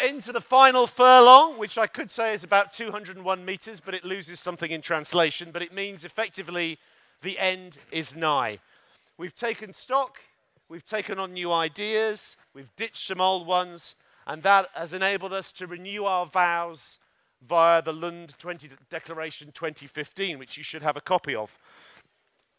into the final furlong, which I could say is about 201 meters, but it loses something in translation, but it means effectively the end is nigh. We've taken stock, we've taken on new ideas, we've ditched some old ones, and that has enabled us to renew our vows via the Lund Declaration 2015, which you should have a copy of.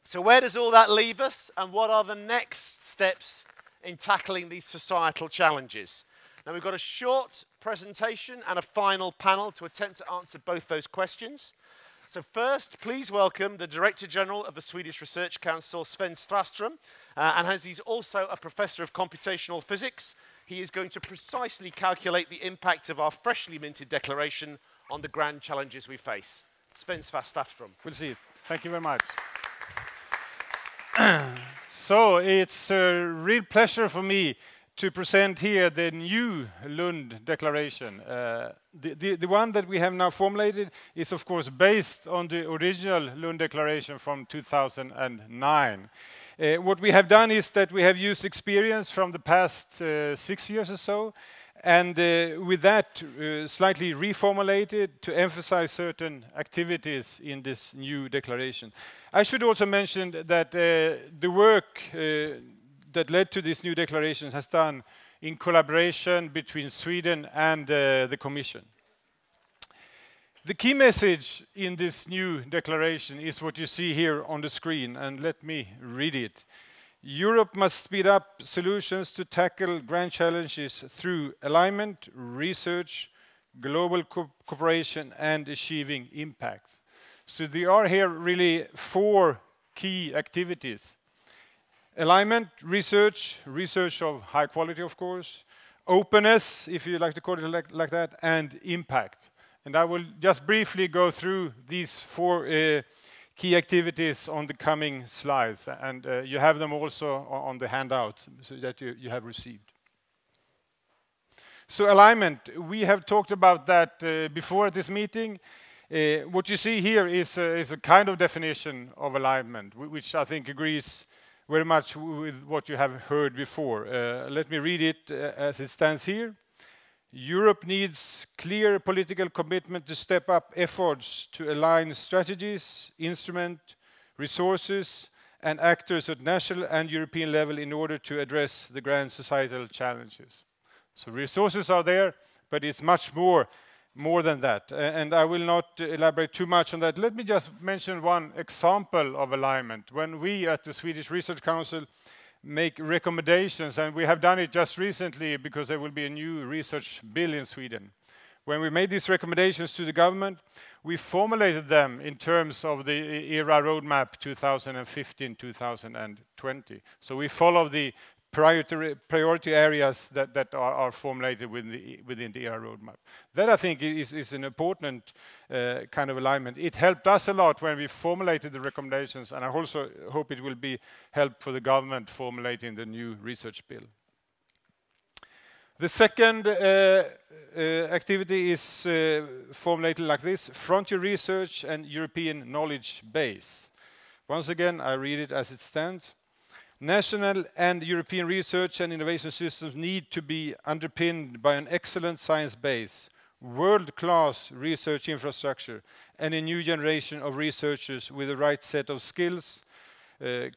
So where does all that leave us, and what are the next steps in tackling these societal challenges? Now, we've got a short presentation and a final panel to attempt to answer both those questions. So first, please welcome the Director General of the Swedish Research Council, Sven Straström, and as he's also a Professor of Computational Physics, he is going to precisely calculate the impact of our freshly minted declaration on the grand challenges we face. Sven Straström. We'll see. Thank you very much. So it's a real pleasure for me to present here the new Lund Declaration. The one that we have now formulated is of course based on the original Lund Declaration from 2009. What we have done is that we have used experience from the past 6 years or so, and with that slightly reformulated to emphasize certain activities in this new declaration. I should also mention that the work that led to this new declaration has done in collaboration between Sweden and the Commission. The key message in this new declaration is what you see here on the screen, and let me read it. Europe must speed up solutions to tackle grand challenges through alignment, research, global cooperation, and achieving impact. So there are here really 4 key activities. Alignment, research of high quality, of course, openness, if you like to call it like that, and impact. And I will just briefly go through these 4 key activities on the coming slides, and you have them also on the handout so that you have received. So alignment, we have talked about that before at this meeting. What you see here is a kind of definition of alignment, which I think agrees very much with what you have heard before. Let me read it as it stands here. Europe needs clear political commitment to step up efforts to align strategies, instrument, resources, and actors at national and European level in order to address the grand societal challenges. So resources are there, but it's much more than that. And I will not elaborate too much on that. Let me just mention one example of alignment. When we at the Swedish Research Council make recommendations, and we have done it just recently because there will be a new research bill in Sweden. When we made these recommendations to the government, we formulated them in terms of the ERA roadmap 2015-2020. So we follow the priority areas that are formulated within the ERA roadmap. That I think is an important kind of alignment. It helped us a lot when we formulated the recommendations, and I also hope it will be help for the government formulating the new research bill. The second activity is formulated like this: frontier research and European knowledge base. Once again, I read it as it stands. National and European research and innovation systems need to be underpinned by an excellent science base, world-class research infrastructure, and a new generation of researchers with the right set of skills,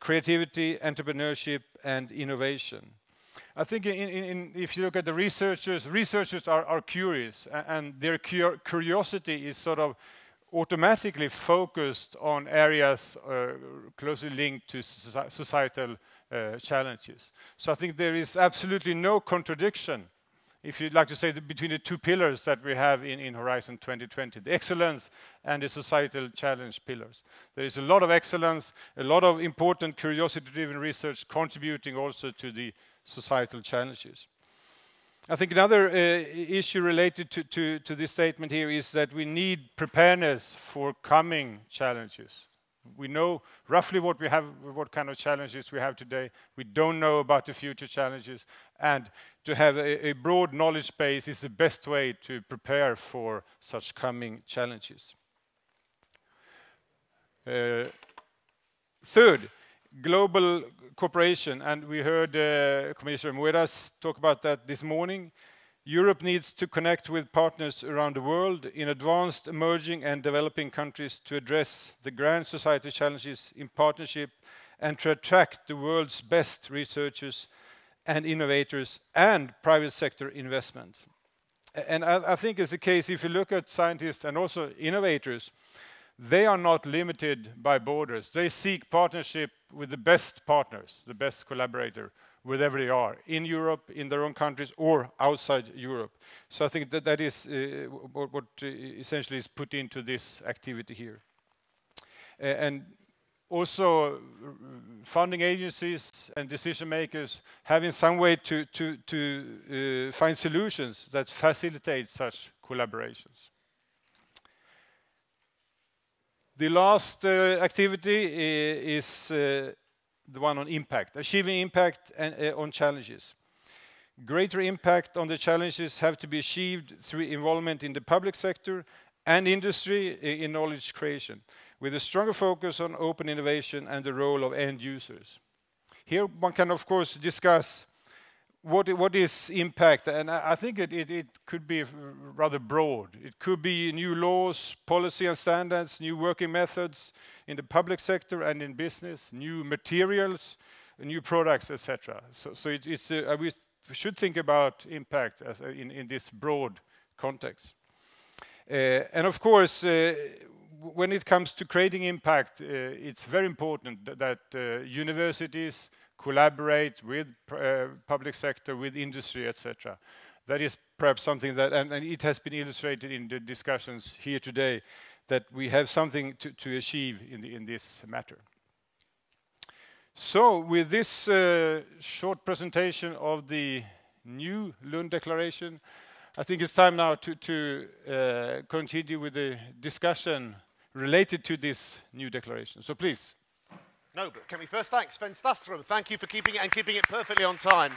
creativity, entrepreneurship, and innovation. I think if you look at the researchers are curious, and their curiosity is sort of automatically focused on areas closely linked to societal challenges. So I think there is absolutely no contradiction, if you'd like to say, between the 2 pillars that we have in Horizon 2020, the excellence and the societal challenge pillars. There is a lot of excellence, a lot of important curiosity-driven research contributing also to the societal challenges. I think another issue related to this statement here is that we need preparedness for coming challenges. We know roughly what we have, what kind of challenges we have today. We don't know about the future challenges, and to have a broad knowledge base is the best way to prepare for such coming challenges. Third, global cooperation, and we heard Commissioner Moedas talk about that this morning. Europe needs to connect with partners around the world in advanced, emerging and developing countries to address the grand society challenges in partnership and to attract the world's best researchers and innovators and private sector investments. And I think it's the case if you look at scientists and also innovators, they are not limited by borders. They seek partnership with the best partners, the best collaborator, wherever they are, in Europe, in their own countries, or outside Europe. So I think that that is what essentially is put into this activity here. And also funding agencies and decision makers have in some way to find solutions that facilitate such collaborations. The last activity is the one on impact, achieving impact and, on challenges. Greater impact on the challenges have to be achieved through involvement in the public sector and industry in knowledge creation, with a stronger focus on open innovation and the role of end users. Here one can of course discuss what is impact, and I think it could be rather broad. It could be new laws, policy and standards, new working methods in the public sector and in business, new materials, new products, etc. So we should think about impact as in this broad context. And of course, when it comes to creating impact, it's very important that universities collaborate with public sector, with industry, etc. That is perhaps something that, and it has been illustrated in the discussions here today, that we have something to achieve in this matter. So with this short presentation of the new Lund Declaration, I think it's time now to continue with the discussion related to this new declaration. So please. No, but can we first thank Sven Stafstrom? Thank you for keeping it perfectly on time.